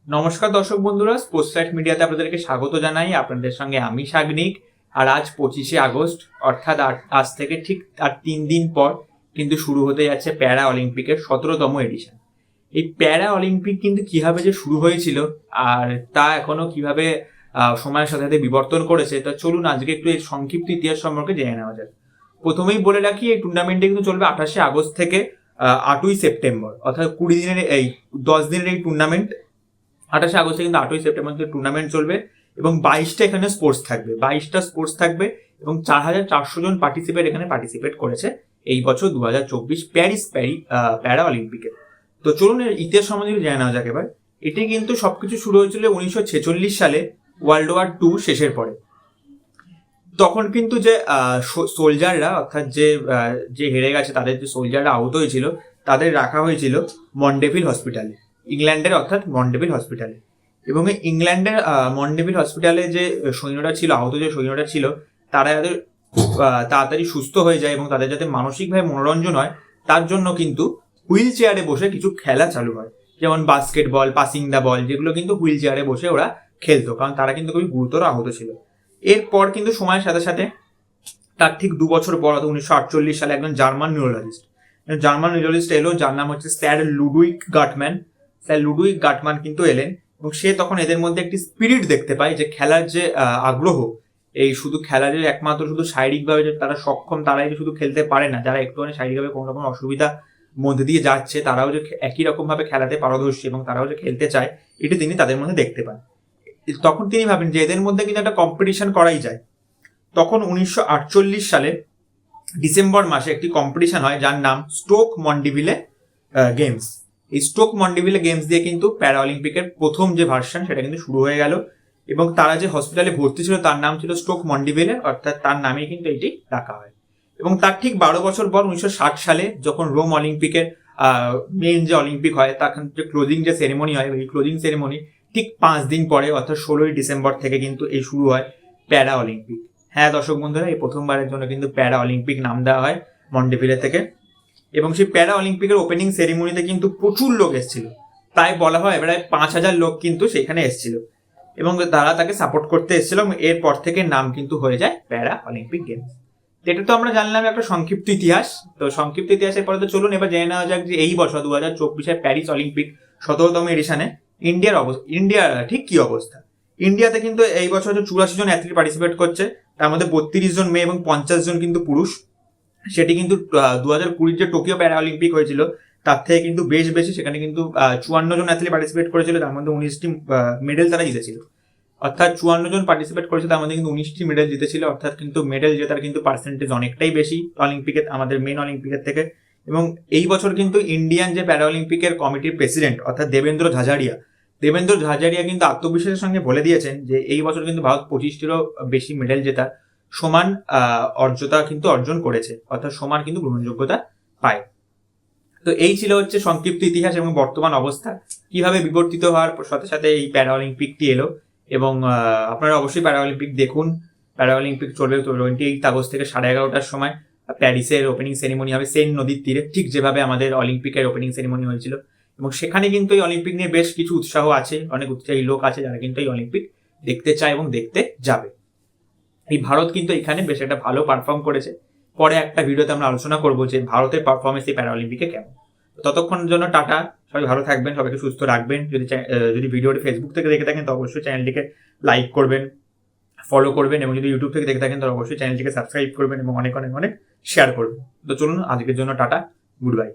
নমস্কার দর্শক বন্ধুরা, স্পোর্টস লাইট মিডিয়াতে আপনাদেরকে স্বাগত জানাই। আপনাদের সঙ্গে আমি সাগনিক। আর আজ 25শে আগস্ট, অর্থাৎ আজ থেকে ঠিক আর 3 দিন পর কিন্তু শুরু হতে যাচ্ছে প্যারা অলিম্পিকের 17তম এডিশন। এই প্যারা অলিম্পিক কিন্তু কিভাবে যে শুরু হয়েছিল আর তা এখনো কিভাবে সময়ের সাথে সাথে বিবর্তন করেছে, তা চলুন আজকে একটু এই সংক্ষিপ্ত ইতিহাস সম্পর্কে জেনে নেওয়া যাক। প্রথমেই বলে রাখি, এই টুর্নামেন্টে কিন্তু চলবে 28শে আগস্ট থেকে 8ই সেপ্টেম্বর, অর্থাৎ 20 দিনের 10 দিনের এই টুর্নামেন্ট। 28শে আগস্টে কিন্তু 8ই সেপ্টেম্বর থেকে টুর্নামেন্ট চলবে এবং 22টা এখানে স্পোর্টস থাকবে, 22টা স্পোর্টস থাকবে এবং 4400 জন এখানে পার্টিসিপেট করেছে এই বছর 2024 প্যারা অলিম্পিকে। তো চলুন এর ইতিহাস সম্বন্ধে জেনে নেওয়া যাক এবার। এটি কিন্তু সবকিছু শুরু হয়েছিল 1946 সালে, ওয়ার্ল্ড ওয়ার 2 শেষের পরে। তখন কিন্তু যে সোলজাররা, অর্থাৎ যে হেরে গেছে, তাদের যে সোলজাররা আহত হয়েছিল, তাদের রাখা হয়েছিল মন্ডেভিল হসপিটালে, ইংল্যান্ডের অর্থাৎ মন্ডেভিল হসপিটালে। এবং এই ইংল্যান্ডের মন্ডেভিল হসপিটালে যে সৈন্যরা ছিল, আহত যে সৈন্যরা ছিল, তারা যাতে তাড়াতাড়ি সুস্থ হয়ে যায় এবং তাদের যাতে মানসিকভাবে মনোরঞ্জন হয়, তার জন্য কিন্তু হুইল চেয়ারে বসে কিছু খেলা চালু হয়, যেমন বাস্কেটবল, পাসিং দ্য বল, যেগুলো কিন্তু হুইল চেয়ারে বসে ওরা খেলতো, কারণ তারা কিন্তু খুবই গুরুতর আহত ছিল। এরপর কিন্তু সময়ের সাথে সাথে, তার ঠিক 2 বছর পর, 1948 সালে একজন জার্মান নিউরোলজিস্ট এলো, যার নাম হচ্ছে স্যার লুডুইক গাটম্যান কিন্তু এলেন। এবং সে তখন এদের মধ্যে একটি স্পিরিট দেখতে পায়, যে খেলার যে আগ্রহ, এই শুধু খেলার যে একমাত্র শুধু শারীরিকভাবে যে তারা সক্ষম, তারাই যে শুধু খেলতে পারে না, যারা একটুখানি শারীরিকভাবে কোনো রকম অসুবিধা মধ্যে দিয়ে যাচ্ছে, তারাও যে একই রকম ভাবে খেলাতে পারদর্শী এবং তারাও যে খেলতে চায়, এটি তিনি তাদের মধ্যে দেখতে পান। তখন তিনি ভাবেন যে এদের মধ্যে কিন্তু একটা কম্পিটিশন করাই যায়। তখন 1948 সালে ডিসেম্বর মাসে একটি কম্পিটিশন হয়, যার নাম স্টোক মন্ডিভিলে গেমস। এই স্টোক মন্ডিভিলে গেমস দিয়ে কিন্তু প্যারা অলিম্পিকের প্রথম যে ভার্সন, সেটা কিন্তু শুরু হয়ে গেল। এবং তারা যে হসপিটালে ভর্তি ছিল, তার নাম ছিল স্টোক মন্ডিভিলে, অর্থাৎ তার নামেই কিন্তু এটি রাখা হয়। এবং তার ঠিক 12 বছর পর 1960 সালে যখন রোম অলিম্পিকের মেইন যে অলিম্পিক হয়, তখন যে ক্লোজিং যে সেরেমনি হয়, এই ক্লোজিং সেরেমনি ঠিক 5 দিন পরে, অর্থাৎ 16ই ডিসেম্বর থেকে কিন্তু এই শুরু হয় প্যারা অলিম্পিক। হ্যাঁ দর্শক বন্ধুরা, এই প্রথমবারের জন্য কিন্তু প্যারা অলিম্পিক নাম দেওয়া হয় মন্ডেভিলে থেকে। এবং সেই প্যারা অলিম্পিকের ওপেনিং সেরিমনিতে কিন্তু প্রচুর লোক এসেছিল, প্রায় বলা হয় প্রায় 5000 লোক কিন্তু সেখানে এসেছিল এবং তারা তাকে সাপোর্ট করতে এসেছিল। এবং এরপর থেকে নাম কিন্তু হয়ে যায় প্যারা অলিম্পিক গেমস। এটা তো আমরা জানলাম একটা সংক্ষিপ্ত ইতিহাস। তো সংক্ষিপ্ত ইতিহাসের পরে তো চলুন এবার জেনে নেওয়া যাক যে এই বছর 2024 প্যারিস অলিম্পিক 17তম এডিশনে ইন্ডিয়ার ঠিক কি অবস্থা। ইন্ডিয়াতে কিন্তু এই বছর 84 জন অ্যাথলিট পার্টিসিপেট করছে, তার মধ্যে 32 জন মেয়ে এবং 50 জন কিন্তু পুরুষ। সেটি কিন্তু 2020 যে টোকিও প্যারা অলিম্পিক হয়েছিল, তার থেকে কিন্তু বেশি। সেখানে কিন্তু 54 জন অ্যাথলিট পার্টিসিপেট করেছিল, তার মধ্যে 19টি মেডেল তারা জিতেছিল। অর্থাৎ 54 জন পার্টিসিপেট করেছে, তার মধ্যে কিন্তু 19টি মেডেল জিতেছিল, অর্থাৎ কিন্তু মেডেল জেতার কিন্তু পার্সেন্টেজ অনেকটাই বেশি অলিম্পিকের, আমাদের মেন অলিম্পিকের থেকে। এবং এই বছর কিন্তু ইন্ডিয়ান যে প্যারা অলিম্পিকের কমিটির প্রেসিডেন্ট, অর্থাৎ দেবেন্দ্র ঝাঝারিয়া কিন্তু আত্মবিশ্বাসের সঙ্গে বলে দিয়েছেন যে এই বছর কিন্তু ভারত 25টিরও বেশি মেডেল জেতার সমান অর্জন করেছে, অর্থাৎ সমান কিন্তু গ্রহণযোগ্যতা পায়। তো এই ছিল হচ্ছে সংক্ষিপ্ত ইতিহাস এবং বর্তমান অবস্থা, কিভাবে বিবর্তিত হওয়ার সাথে সাথে এই প্যারা অলিম্পিকটি এলো। এবং আপনারা অবশ্যই প্যারা অলিম্পিক দেখুন। প্যারা অলিম্পিক চলবে 28 আগস্ট থেকে 11:30টার সময়। প্যারিসের ওপেনিং সেরিমনি হবে সেন নদীর তীরে, ঠিক যেভাবে আমাদের অলিম্পিকের ওপেনিং সেরিমনি হয়েছিল। এবং সেখানে কিন্তু এই অলিম্পিক নিয়ে বেশ কিছু উৎসাহ আছে, অনেক উৎসাহী লোক আছে যারা কিন্তু এই অলিম্পিক দেখতে চায় এবং দেখতে যাবে। এই ভারত কিন্তু এখানে বেশ একটা ভালো পারফর্ম করেছে। পরে একটা ভিডিওতে আমরা আলোচনা করবো যে ভারতের পারফরমেন্স এই প্যারা অলিম্পিকে কেমন। ততক্ষণের জন্য টাটা, সবাই ভালো থাকবেন, সবাইকে সুস্থ রাখবেন। যদি ভিডিওটি ফেসবুক থেকে দেখে থাকেন তো অবশ্যই চ্যানেলটিকে লাইক করবেন, ফলো করবেন, এবং যদি ইউটিউব থেকে দেখে থাকেন তো অবশ্যই চ্যানেলটিকে সাবস্ক্রাইব করবেন এবং অনেক শেয়ার করবেন। তো চলুন আজকের জন্য টাটা, গুড বাই।